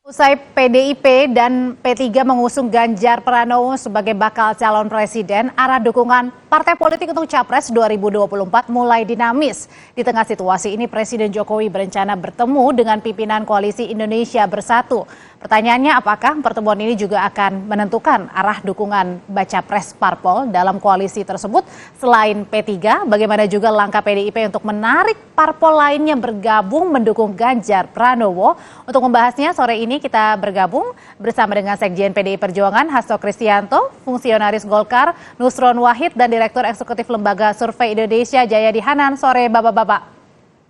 Usai PDIP dan P3 mengusung Ganjar Pranowo sebagai bakal calon presiden, arah dukungan partai politik untuk Capres 2024 mulai dinamis. Di tengah situasi ini, Presiden Jokowi berencana bertemu dengan pimpinan Koalisi Indonesia Bersatu. Pertanyaannya, apakah pertemuan ini juga akan menentukan arah dukungan baca pres parpol dalam koalisi tersebut? Selain P3, bagaimana juga langkah PDIP untuk menarik parpol lainnya bergabung mendukung Ganjar Pranowo? Untuk membahasnya sore ini kita bergabung bersama dengan Sekjen PDI Perjuangan Hasto Kristianto, Fungsionaris Golkar Nusron Wahid, dan Direktur Eksekutif Lembaga Survei Indonesia Jayadi Hanan. Sore Bapak-Bapak.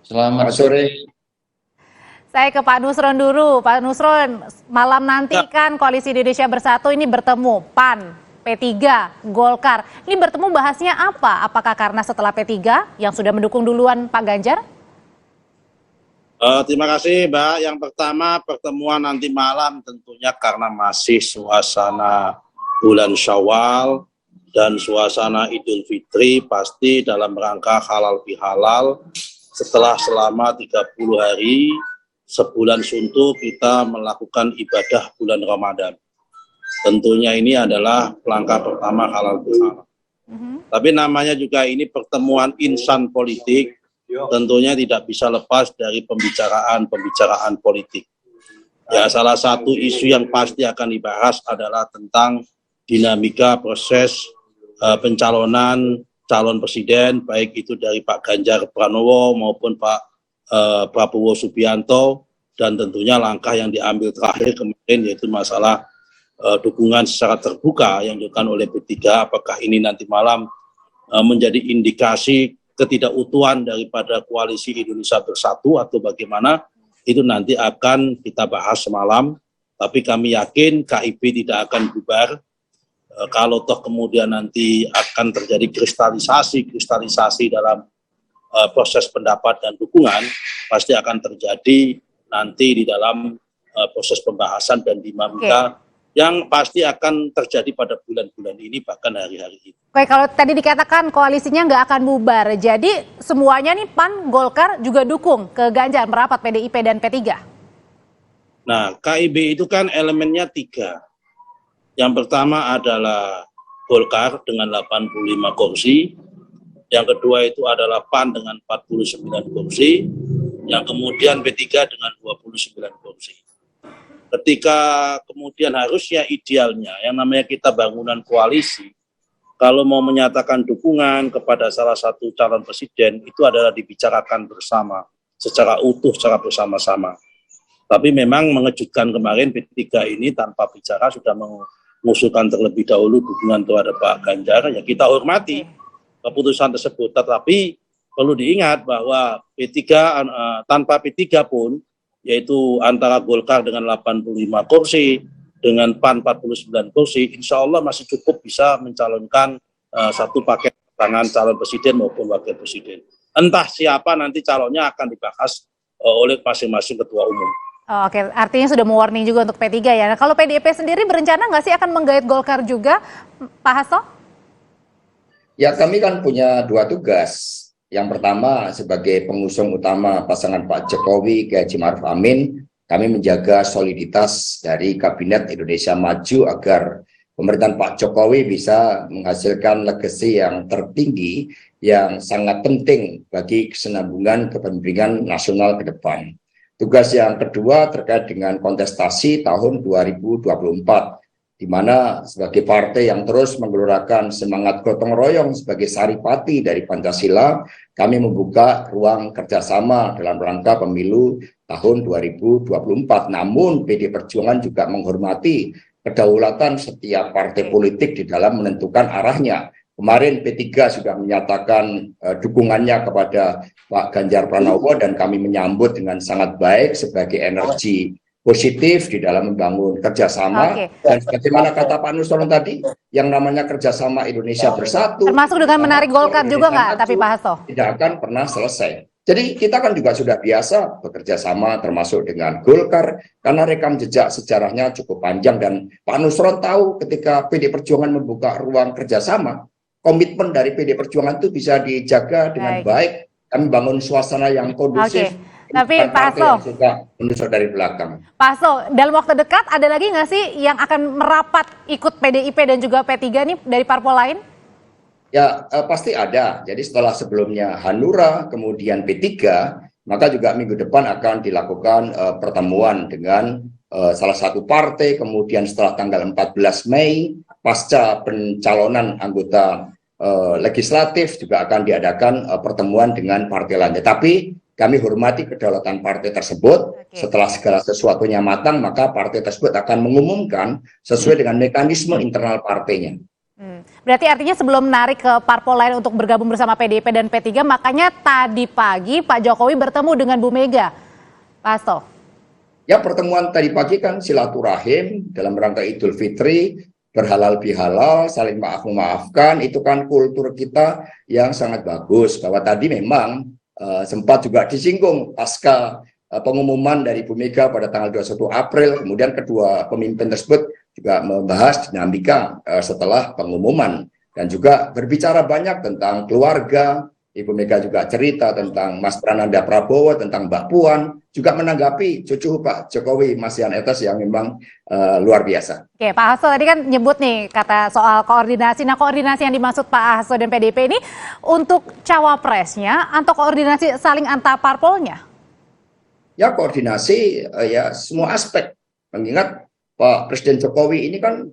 Selamat sore. Saya ke Pak Nusron dulu. Pak Nusron, malam nanti kan Koalisi Indonesia Bersatu ini bertemu PAN, P3, Golkar. Ini bertemu bahasnya apa? Apakah karena setelah P3 yang sudah mendukung duluan Pak Ganjar? Terima kasih Mbak. Yang pertama, pertemuan nanti malam tentunya karena masih suasana bulan Syawal dan suasana Idul Fitri, pasti dalam rangka halal bihalal. Setelah selama 30 hari, sebulan suntuk kita melakukan ibadah bulan Ramadan. Tentunya ini adalah langkah pertama halal bihalal. Tapi namanya juga ini pertemuan insan politik, tentunya tidak bisa lepas dari pembicaraan politik. Ya, salah satu isu yang pasti akan dibahas adalah tentang dinamika proses pencalonan calon presiden, baik itu dari Pak Ganjar Pranowo maupun Pak Prabowo Subianto, dan tentunya langkah yang diambil terakhir kemarin yaitu masalah dukungan secara terbuka yang dilakukan oleh P3. Apakah ini nanti malam menjadi indikasi ketidakutuhan daripada Koalisi Indonesia Bersatu atau bagaimana, itu nanti akan kita bahas semalam. Tapi kami yakin KIP tidak akan bubar. Kalau toh kemudian nanti akan terjadi kristalisasi dalam proses pendapat dan dukungan, pasti akan terjadi nanti di dalam proses pembahasan dan dinamika yang pasti akan terjadi pada bulan-bulan ini, bahkan hari-hari ini. Oke, kalau tadi dikatakan koalisinya nggak akan bubar, jadi semuanya nih PAN, Golkar juga dukung ke Ganjar merapat PDIP dan P3? Nah, KIB itu kan elemennya 3. Yang pertama adalah Golkar dengan 85 kursi, yang kedua itu adalah PAN dengan 49 kursi, yang kemudian P3 dengan 29 kursi. Ketika kemudian harusnya idealnya, yang namanya kita bangunan koalisi, kalau mau menyatakan dukungan kepada salah satu calon presiden, itu adalah dibicarakan bersama, secara utuh, secara bersama-sama. Tapi memang mengejutkan kemarin P3 ini tanpa bicara sudah mengusulkan terlebih dahulu dukungan terhadap Pak Ganjar. Ya kita hormati keputusan tersebut, tetapi perlu diingat bahwa P3 tanpa P3 pun, yaitu antara Golkar dengan 85 kursi, dengan PAN 49 kursi, insya Allah masih cukup bisa mencalonkan satu paket pasangan calon presiden maupun wakil presiden. Entah siapa nanti calonnya akan dibahas oleh masing-masing ketua umum. Oke, artinya sudah mewarning juga untuk P3 ya. Nah, kalau PDIP sendiri berencana nggak sih akan menggait Golkar juga, Pak Hasto? Ya, kami kan punya 2 tugas. Yang pertama, sebagai pengusung utama pasangan Pak Jokowi ke Haji Ma'ruf Amin, kami menjaga soliditas dari Kabinet Indonesia Maju agar pemerintahan Pak Jokowi bisa menghasilkan legasi yang tertinggi yang sangat penting bagi kesinambungan kepemimpinan nasional ke depan. Tugas yang kedua terkait dengan kontestasi tahun 2024. Di mana sebagai partai yang terus menggelorakan semangat gotong royong sebagai saripati dari Pancasila, kami membuka ruang kerjasama dalam rangka pemilu tahun 2024. Namun PD Perjuangan juga menghormati kedaulatan setiap partai politik di dalam menentukan arahnya. Kemarin P3 sudah menyatakan dukungannya kepada Pak Ganjar Pranowo dan kami menyambut dengan sangat baik sebagai energi positif di dalam membangun kerjasama. Dan bagaimana kata Pak Nusron tadi, yang namanya kerjasama Indonesia Bersatu, termasuk dengan menarik Golkar juga nggak, tapi Pak Hasto? Tidak akan pernah selesai. Jadi kita kan juga sudah biasa bekerja sama termasuk dengan Golkar karena rekam jejak sejarahnya cukup panjang, dan Pak Nusron tahu ketika PD Perjuangan membuka ruang kerjasama, komitmen dari PD Perjuangan itu bisa dijaga dengan baik. Kami bangun suasana yang kondusif. Tapi bukan Pak partai Hasto, yang suka menusuk dari belakang. Pak Hasto, dalam waktu dekat ada lagi nggak sih yang akan merapat ikut PDIP dan juga P3 nih dari parpol lain? Ya, pasti ada. Jadi setelah sebelumnya Hanura, kemudian P3, maka juga minggu depan akan dilakukan pertemuan dengan salah satu partai, kemudian setelah tanggal 14 Mei, pasca pencalonan anggota legislatif juga akan diadakan pertemuan dengan partai lain. Tetapi kami hormati kedaulatan partai tersebut. Setelah segala sesuatunya matang, maka partai tersebut akan mengumumkan sesuai dengan mekanisme internal partainya. Berarti artinya sebelum menarik ke parpol lain untuk bergabung bersama PDIP dan P3, makanya tadi pagi Pak Jokowi bertemu dengan Bu Mega, Pak Hasto. Ya, pertemuan tadi pagi kan silaturahim dalam rangka Idul Fitri, berhalal bihalal, saling maaf-memaafkan, itu kan kultur kita yang sangat bagus. Bahwa tadi memang sempat juga disinggung pasca pengumuman dari Bu Mega pada tanggal 21 April, kemudian kedua pemimpin tersebut juga membahas dinamika setelah pengumuman dan juga berbicara banyak tentang keluarga. Ibu Mega juga cerita tentang Mas Prananda Prabowo, tentang Mbak Puan, juga menanggapi cucu Pak Jokowi, Mas Yan Etes yang memang luar biasa. Oke, Pak Hasto tadi kan nyebut nih kata soal koordinasi. Nah, koordinasi yang dimaksud Pak Hasto dan PDIP ini untuk cawapresnya atau koordinasi saling antar parpolnya? Ya, koordinasi ya semua aspek. Mengingat Pak Presiden Jokowi ini kan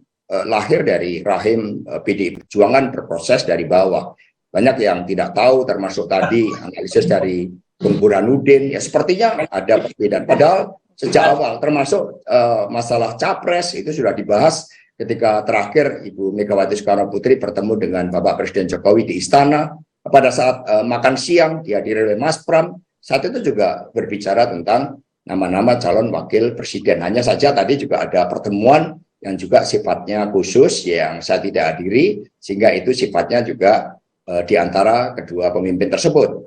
lahir dari rahim PDI Perjuangan, berproses dari bawah. Banyak yang tidak tahu, termasuk tadi analisis dari Bung Burhanuddin, ya sepertinya ada perbedaan. Padahal sejak awal, termasuk masalah capres itu sudah dibahas ketika terakhir Ibu Megawati Soekarno Putri bertemu dengan Bapak Presiden Jokowi di Istana. Pada saat makan siang dihadiri oleh Mas Pram, saat itu juga berbicara tentang nama-nama calon wakil presiden. Hanya saja tadi juga ada pertemuan yang juga sifatnya khusus yang saya tidak hadiri, sehingga itu sifatnya juga di antara kedua pemimpin tersebut.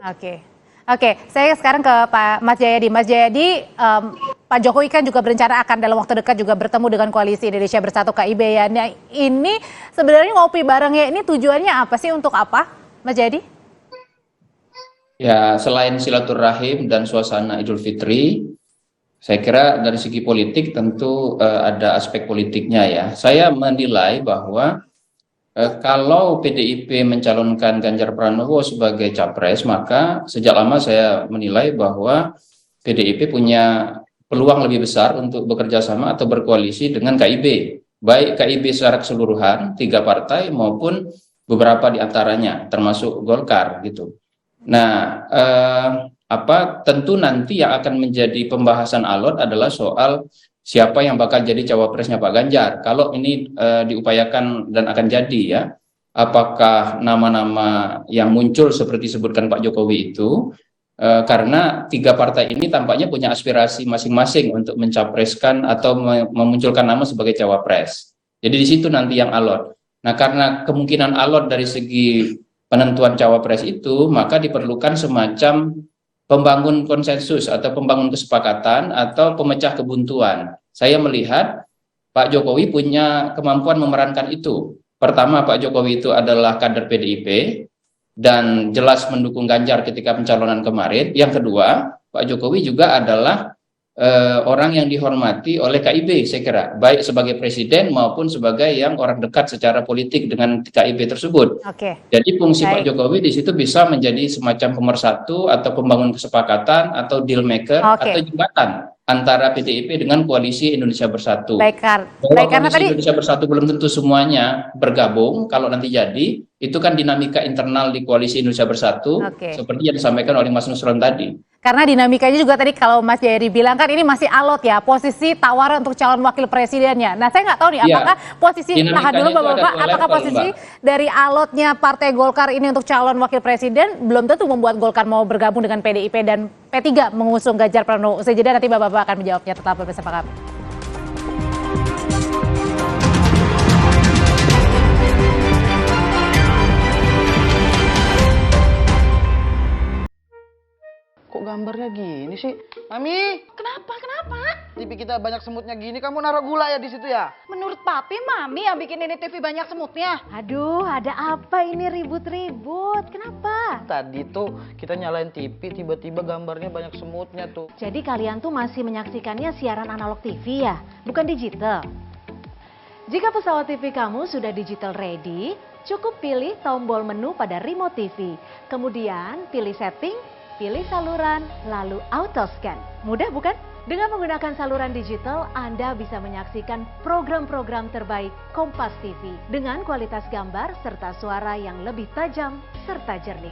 Oke, saya sekarang ke Pak Mas Jayadi. Mas Jayadi, Pak Jokowi kan juga berencana akan dalam waktu dekat juga bertemu dengan Koalisi Indonesia Bersatu KIB ya. Nah, ini sebenarnya ngopi barengnya ini tujuannya apa sih, untuk apa, Mas Jayadi? Ya, selain silaturahim dan suasana Idul Fitri, saya kira dari segi politik tentu ada aspek politiknya ya. Saya menilai bahwa kalau PDIP mencalonkan Ganjar Pranowo sebagai capres, maka sejak lama saya menilai bahwa PDIP punya peluang lebih besar untuk bekerja sama atau berkoalisi dengan KIB. Baik KIB secara keseluruhan, 3 partai, maupun beberapa di antaranya, termasuk Golkar gitu. Nah, tentu nanti yang akan menjadi pembahasan alot adalah soal siapa yang bakal jadi cawapresnya Pak Ganjar. Kalau ini diupayakan dan akan jadi ya, apakah nama-nama yang muncul seperti disebutkan Pak Jokowi itu, karena 3 partai ini tampaknya punya aspirasi masing-masing untuk mencapreskan atau memunculkan nama sebagai cawapres. Jadi di situ nanti yang alot. Nah, karena kemungkinan alot dari segi penentuan cawapres itu, maka diperlukan semacam pembangun konsensus atau pembangun kesepakatan atau pemecah kebuntuan. Saya melihat Pak Jokowi punya kemampuan memerankan itu. Pertama, Pak Jokowi itu adalah kader PDIP dan jelas mendukung Ganjar ketika pencalonan kemarin. Yang kedua, Pak Jokowi juga adalah orang yang dihormati oleh KIB, saya kira, baik sebagai presiden maupun sebagai yang orang dekat secara politik dengan KIB tersebut. Jadi fungsi Pak Jokowi di situ bisa menjadi semacam pemersatu atau pembangun kesepakatan atau deal maker atau jembatan antara PDIP dengan Koalisi Indonesia Bersatu. Karena tadi Indonesia Bersatu belum tentu semuanya bergabung. Kalau nanti jadi, itu kan dinamika internal di Koalisi Indonesia Bersatu, seperti yang disampaikan oleh Mas Nusron tadi. Karena dinamikanya juga tadi kalau Mas Jayadi bilang kan ini masih alot ya, posisi tawaran untuk calon wakil presidennya. Nah, saya nggak tahu nih apakah posisi, tahan dulu Bapak-Bapak, apakah posisi dari alotnya Partai Golkar ini untuk calon wakil presiden belum tentu membuat Golkar mau bergabung dengan PDIP dan P3 mengusung Ganjar Pranowo. Usai jeda nanti Bapak-Bapak akan menjawabnya, tetap bersama kami. Kok gambarnya gini sih? Mami! Kenapa? TV kita banyak semutnya gini, kamu naruh gula ya di situ ya? Menurut Papi, Mami yang bikin ini TV banyak semutnya. Aduh, ada apa ini ribut-ribut? Kenapa? Tadi tuh kita nyalain TV, tiba-tiba gambarnya banyak semutnya tuh. Jadi kalian tuh masih menyaksikannya siaran analog TV ya, bukan digital? Jika pesawat TV kamu sudah digital ready, cukup pilih tombol menu pada remote TV. Kemudian pilih setting, pilih saluran, lalu auto scan. Mudah bukan? Dengan menggunakan saluran digital, Anda bisa menyaksikan program-program terbaik Kompas TV dengan kualitas gambar serta suara yang lebih tajam serta jernih.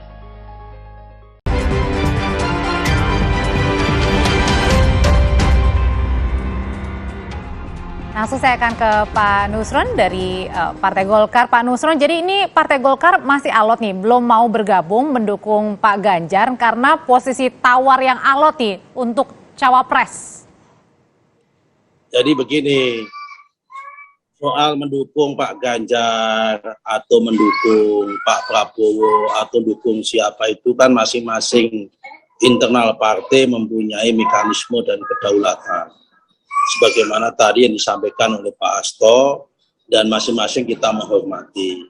Langsung saya akan ke Pak Nusron dari Partai Golkar. Pak Nusron, jadi ini Partai Golkar masih alot nih, belum mau bergabung mendukung Pak Ganjar karena posisi tawar yang alot nih untuk cawapres. Jadi begini, soal mendukung Pak Ganjar atau mendukung Pak Prabowo atau mendukung siapa itu kan masing-masing internal partai mempunyai mekanisme dan kedaulatan. Sebagaimana tadi yang disampaikan oleh Pak Hasto, dan masing-masing kita menghormati.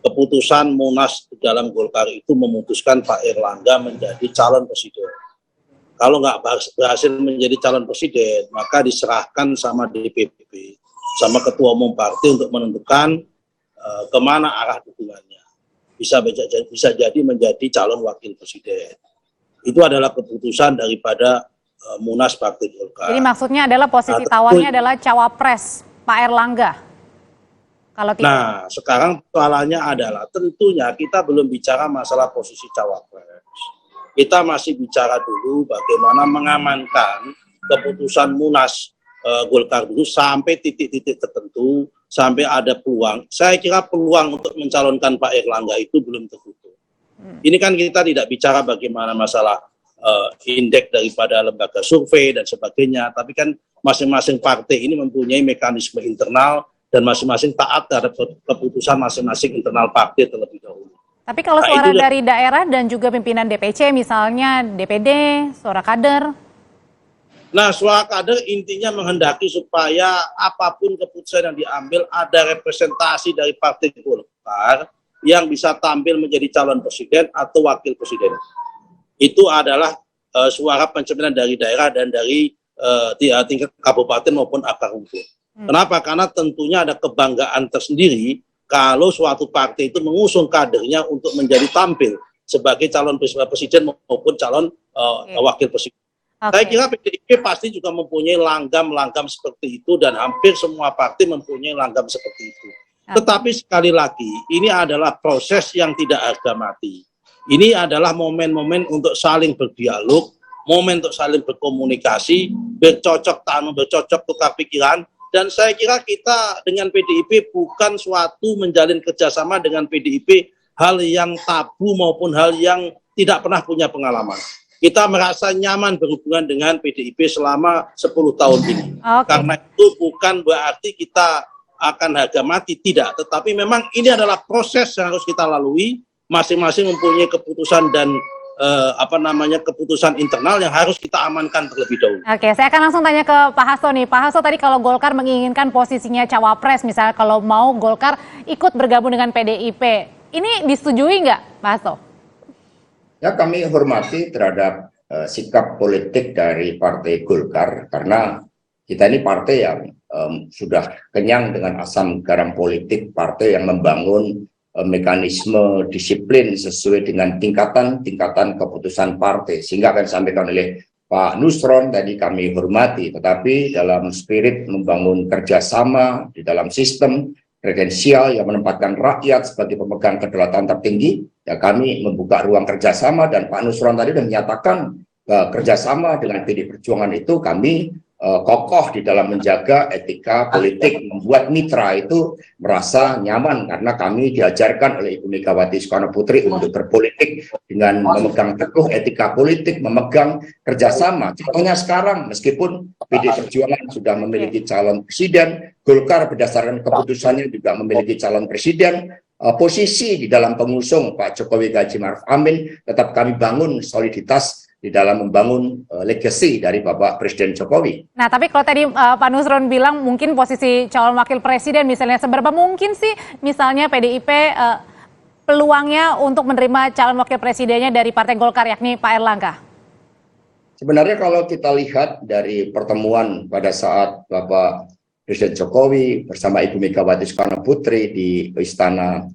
Keputusan Munas dalam Golkar itu memutuskan Pak Erlangga menjadi calon presiden. Kalau nggak berhasil menjadi calon presiden, maka diserahkan sama DPP, sama Ketua Umum Partai untuk menentukan kemana arah dukungannya. Bisa jadi menjadi calon wakil presiden. Itu adalah keputusan daripada Munas Partai Golkar. Jadi maksudnya adalah posisi tawarnya adalah cawapres Pak Erlangga. Kalau tidak. Nah, sekarang soalannya adalah tentunya kita belum bicara masalah posisi cawapres. Kita masih bicara dulu bagaimana mengamankan keputusan Munas Golkar dulu sampai titik-titik tertentu, sampai ada peluang. Saya kira peluang untuk mencalonkan Pak Erlangga itu belum tertutup. Ini kan kita tidak bicara bagaimana masalah indeks daripada lembaga survei dan sebagainya, tapi kan masing-masing partai ini mempunyai mekanisme internal dan masing-masing taat terhadap keputusan masing-masing internal partai terlebih dahulu. Tapi kalau suara dari daerah dan juga pimpinan DPC, misalnya DPD, suara kader. Nah, suara kader intinya menghendaki supaya apapun keputusan yang diambil ada representasi dari Partai Golkar yang bisa tampil menjadi calon presiden atau wakil presiden. Itu adalah suara pencerminan dari daerah dan dari tingkat kabupaten maupun akar rumput. Kenapa? Karena tentunya ada kebanggaan tersendiri kalau suatu partai itu mengusung kadernya untuk menjadi tampil sebagai calon presiden maupun calon wakil presiden. Saya kira PDIP pasti juga mempunyai langgam-langgam seperti itu dan hampir semua partai mempunyai langgam seperti itu. Tetapi sekali lagi, ini adalah proses yang tidak harga mati. Ini adalah momen-momen untuk saling berdialog, momen untuk saling berkomunikasi, bercocok tanam, bercocok tukar pikiran. Dan saya kira kita dengan PDIP bukan suatu menjalin kerjasama dengan PDIP hal yang tabu maupun hal yang tidak pernah punya pengalaman. Kita merasa nyaman berhubungan dengan PDIP selama 10 tahun ini. Karena itu bukan berarti kita akan harga mati, tidak. Tetapi memang ini adalah proses yang harus kita lalui, masing-masing mempunyai keputusan dan keputusan internal yang harus kita amankan terlebih dahulu. Oke, saya akan langsung tanya ke Pak Hasto nih. Pak Hasto, tadi kalau Golkar menginginkan posisinya cawapres, misalnya kalau mau Golkar ikut bergabung dengan PDIP, ini disetujui nggak, Pak Hasto? Ya, kami hormati terhadap sikap politik dari Partai Golkar, karena kita ini partai yang sudah kenyang dengan asam garam politik, partai yang membangun mekanisme disiplin sesuai dengan tingkatan keputusan partai, sehingga akan disampaikan oleh Pak Nusron tadi kami hormati, tetapi dalam spirit membangun kerjasama di dalam sistem presidensial yang menempatkan rakyat sebagai pemegang kedaulatan tertinggi, ya kami membuka ruang kerjasama, dan Pak Nusron tadi sudah menyatakan kerjasama dengan PD Perjuangan itu kami kokoh di dalam menjaga etika politik, membuat mitra itu merasa nyaman karena kami diajarkan oleh Ibu Megawati Soekarno Putri untuk berpolitik dengan memegang teguh etika politik, memegang kerjasama. Contohnya sekarang, meskipun PD Perjuangan sudah memiliki calon presiden, Golkar berdasarkan keputusannya juga memiliki calon presiden, posisi di dalam pengusung Pak Jokowi Haji Ma'ruf Amin tetap kami bangun soliditas di di dalam membangun legacy dari Bapak Presiden Jokowi. Nah, tapi kalau tadi Pak Nusron bilang mungkin posisi calon wakil presiden misalnya, seberapa mungkin sih misalnya PDIP peluangnya untuk menerima calon wakil presidennya dari Partai Golkar yakni Pak Erlangga? Sebenarnya kalau kita lihat dari pertemuan pada saat Bapak Presiden Jokowi bersama Ibu Megawati Soekarno Putri di Istana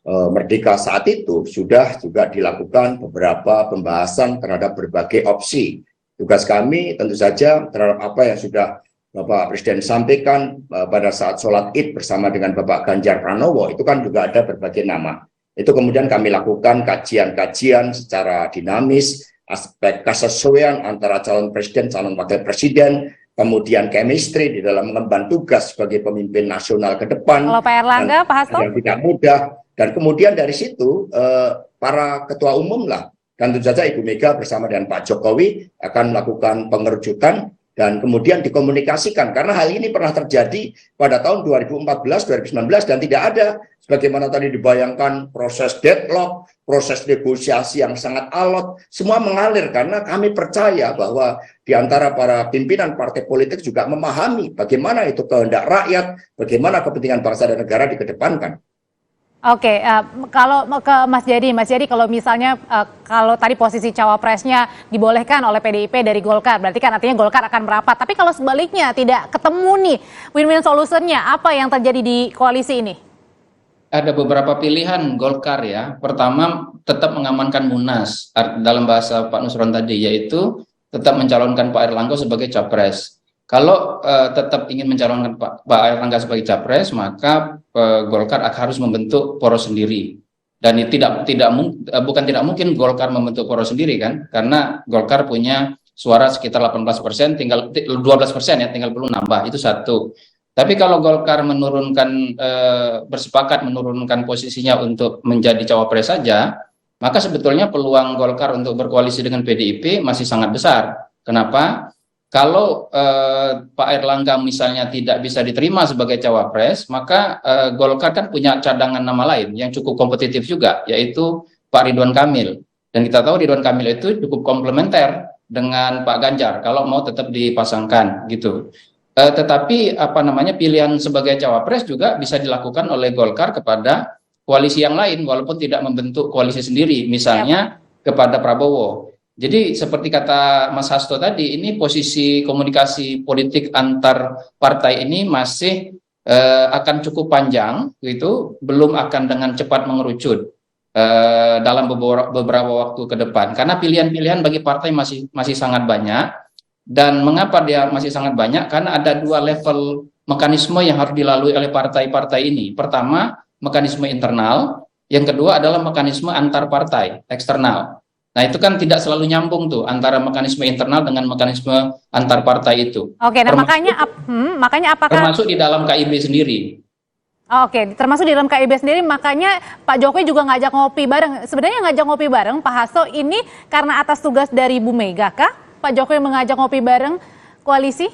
Merdeka saat itu sudah juga dilakukan beberapa pembahasan terhadap berbagai opsi. Tugas kami tentu saja terhadap apa yang sudah Bapak Presiden sampaikan pada saat sholat Id bersama dengan Bapak Ganjar Pranowo, itu kan juga ada berbagai nama. Itu kemudian kami lakukan kajian-kajian secara dinamis, aspek kesesuaian antara calon presiden, calon wakil presiden, kemudian chemistry di dalam mengemban tugas sebagai pemimpin nasional ke depan. Kalau Pak Erlangga, Pak Hasto? Yang tidak mudah. Dan kemudian dari situ para ketua umum lah, dan tentu saja Ibu Mega bersama dengan Pak Jokowi akan melakukan pengerucutan dan kemudian dikomunikasikan. Karena hal ini pernah terjadi pada tahun 2014, 2019 dan tidak ada sebagaimana tadi dibayangkan proses deadlock, proses negosiasi yang sangat alot, semua mengalir karena kami percaya bahwa di antara para pimpinan partai politik juga memahami bagaimana itu kehendak rakyat, bagaimana kepentingan bangsa dan negara dikedepankan. Oke, kalau ke Mas Jadi kalau misalnya kalau tadi posisi cawapresnya dibolehkan oleh PDIP dari Golkar, berarti kan artinya Golkar akan merapat. Tapi kalau sebaliknya tidak ketemu nih win-win solutionnya, apa yang terjadi di koalisi ini? Ada beberapa pilihan Golkar ya. Pertama, tetap mengamankan Munas dalam bahasa Pak Nusron tadi, yaitu tetap mencalonkan Pak Erlangga sebagai capres. Kalau tetap ingin mencalonkan Pak Erlangga sebagai capres, maka Golkar harus membentuk poros sendiri. Dan bukan tidak mungkin Golkar membentuk poros sendiri kan, karena Golkar punya suara sekitar 18%, tinggal 12% ya, tinggal perlu nambah. Itu satu. Tapi kalau Golkar bersepakat menurunkan posisinya untuk menjadi cawapres saja, maka sebetulnya peluang Golkar untuk berkoalisi dengan PDIP masih sangat besar. Kenapa? Kalau Pak Erlangga misalnya tidak bisa diterima sebagai cawapres, maka Golkar kan punya cadangan nama lain yang cukup kompetitif juga, yaitu Pak Ridwan Kamil. Dan kita tahu Ridwan Kamil itu cukup komplementer dengan Pak Ganjar kalau mau tetap dipasangkan gitu. Tetapi pilihan sebagai cawapres juga bisa dilakukan oleh Golkar kepada koalisi yang lain, walaupun tidak membentuk koalisi sendiri, misalnya kepada Prabowo. Jadi seperti kata Mas Hasto tadi, ini posisi komunikasi politik antar partai ini masih akan cukup panjang, gitu, belum akan dengan cepat mengerucut dalam beberapa waktu ke depan. Karena pilihan-pilihan bagi partai masih sangat banyak. Dan mengapa dia masih sangat banyak? Karena ada dua level mekanisme yang harus dilalui oleh partai-partai ini. Pertama, mekanisme internal. Yang kedua adalah mekanisme antar partai, eksternal. Nah itu kan tidak selalu nyambung tuh antara mekanisme internal dengan mekanisme antar partai itu. Oke, nah makanya apakah termasuk di dalam KIB sendiri? Oke, termasuk di dalam KIB sendiri, makanya Pak Jokowi juga ngajak ngopi bareng. Sebenarnya ngajak ngopi bareng Pak Hasto ini karena atas tugas dari Bu Mega kah? Pak Jokowi mengajak ngopi bareng koalisi?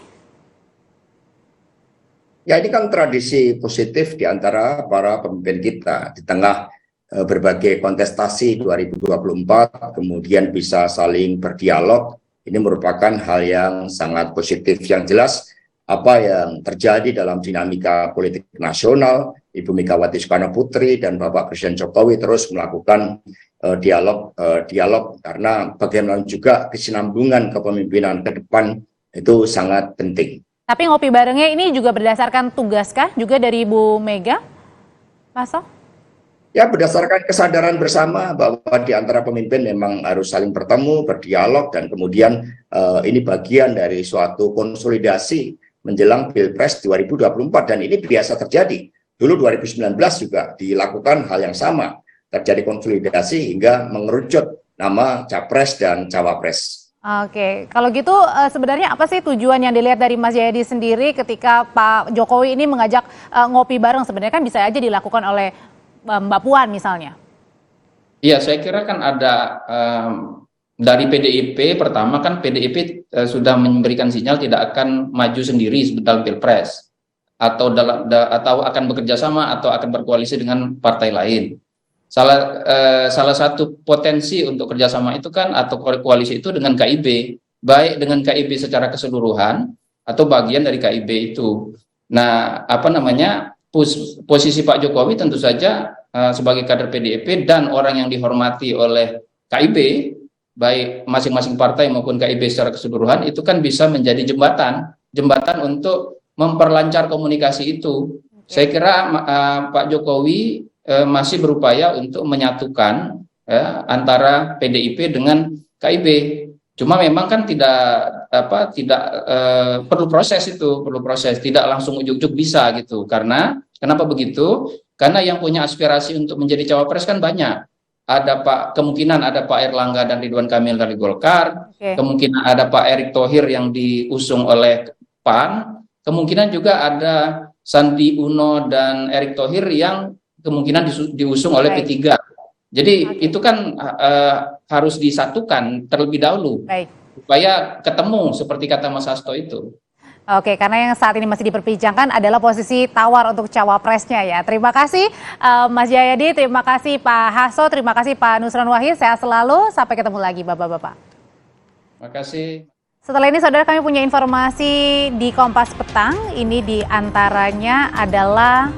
Ya ini kan tradisi positif di antara para pemimpin kita di tengah berbagai kontestasi 2024, kemudian bisa saling berdialog. Ini merupakan hal yang sangat positif. Yang jelas apa yang terjadi dalam dinamika politik nasional, Ibu Megawati Soekarno Putri dan Bapak Presiden Jokowi terus melakukan dialog karena bagaimana juga kesinambungan kepemimpinan ke depan itu sangat penting. Tapi ngopi barengnya ini juga berdasarkan tugas kah juga dari Ibu Mega, Mas Hasto? Ya berdasarkan kesadaran bersama bahwa di antara pemimpin memang harus saling bertemu, berdialog, dan kemudian ini bagian dari suatu konsolidasi menjelang Pilpres 2024 dan ini biasa terjadi. Dulu 2019 juga dilakukan hal yang sama, terjadi konsolidasi hingga mengerucut nama capres dan cawapres. Oke, kalau gitu sebenarnya apa sih tujuan yang dilihat dari Mas Jayadi sendiri ketika Pak Jokowi ini mengajak ngopi bareng? Sebenarnya kan bisa aja dilakukan oleh Mbak Puan misalnya. Iya, saya kira kan ada dari PDIP, pertama kan PDIP sudah memberikan sinyal tidak akan maju sendiri dalam Pilpres atau akan bekerja sama atau akan berkoalisi dengan partai lain. salah satu potensi untuk kerjasama itu kan atau koalisi itu dengan KIB, baik dengan KIB secara keseluruhan atau bagian dari KIB itu. Nah, posisi Pak Jokowi tentu saja sebagai kader PDIP dan orang yang dihormati oleh KIB, baik masing-masing partai maupun KIB secara keseluruhan, itu kan bisa menjadi jembatan untuk memperlancar komunikasi itu. Saya kira Pak Jokowi masih berupaya untuk menyatukan antara PDIP dengan KIB. Cuma memang kan tidak perlu proses, tidak langsung ujuk-ujuk bisa gitu. Karena kenapa begitu? Karena yang punya aspirasi untuk menjadi cawapres kan banyak. Kemungkinan ada Pak Erlangga dan Ridwan Kamil dari Golkar, kemungkinan ada Pak Erick Thohir yang diusung oleh PAN, kemungkinan juga ada Sandi Uno dan Erick Thohir yang kemungkinan diusung oleh P3. Jadi itu kan harus disatukan terlebih dahulu supaya ketemu seperti kata Mas Hasto itu. Oke, karena yang saat ini masih diperbincangkan adalah posisi tawar untuk cawapresnya ya. Terima kasih Mas Jayadi, terima kasih Pak Hasto, terima kasih Pak Nusron Wahid. Sehat selalu, sampai ketemu lagi Bapak-Bapak. Terima kasih. Setelah ini saudara, kami punya informasi di Kompas Petang. Ini diantaranya adalah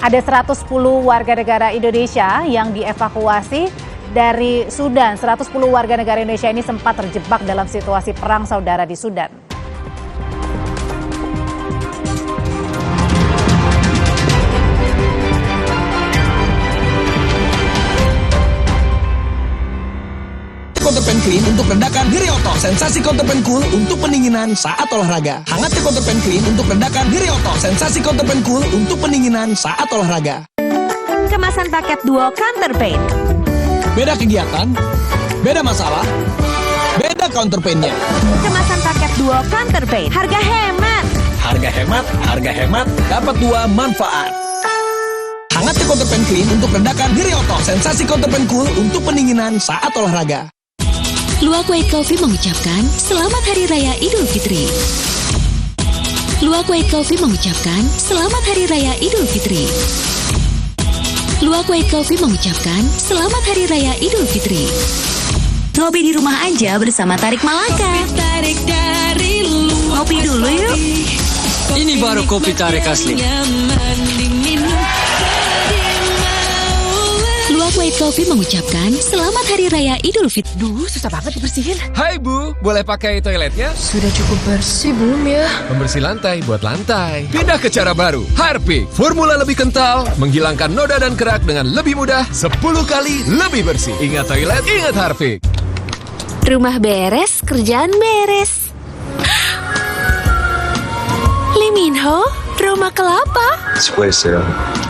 ada 110 warga negara Indonesia yang dievakuasi dari Sudan. 110 warga negara Indonesia ini sempat terjebak dalam situasi perang saudara di Sudan. Counterpan Clean untuk redakan nyeri otot. Sensasi Counterpan Cool untuk pendinginan saat olahraga. Hangatnya Counterpan Clean untuk redakan nyeri otot. Sensasi Counterpan Cool untuk pendinginan saat olahraga. Kemasan paket duo Counterpan. Beda kegiatan, beda masalah, beda Counterpan-nya. Kemasan paket duo Counterpan. Harga hemat. Harga hemat, dapat dua manfaat. Hangatnya Counterpan Clean untuk redakan nyeri otot. Sensasi Counterpan Cool untuk pendinginan saat olahraga. Luwak White Coffee mengucapkan Selamat Hari Raya Idul Fitri. Luwak White Coffee mengucapkan Selamat Hari Raya Idul Fitri. Luwak White Coffee mengucapkan Selamat Hari Raya Idul Fitri. Ngopi di rumah aja bersama Tarik Malaka. Ngopi dulu yuk. Ini baru kopi Tarik asli. Luwak White Coffee mengucapkan Selamat Hari Raya Idul Fitri. Duh, susah banget dibersihin. Hai Bu, boleh pakai toiletnya? Sudah cukup bersih belum ya? Pembersih lantai buat lantai. Pindah ke cara baru. Harpic, formula lebih kental, menghilangkan noda dan kerak dengan lebih mudah, 10 kali lebih bersih. Ingat toilet, ingat Harpic. Rumah beres, kerjaan beres. Lee Min Ho, Roma Kelapa. 수고했어요.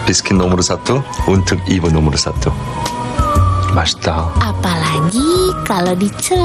비스킷 너무로 사또, 운특 2번 너무로 사또. 맛있다. Apalagi kalau dicelup.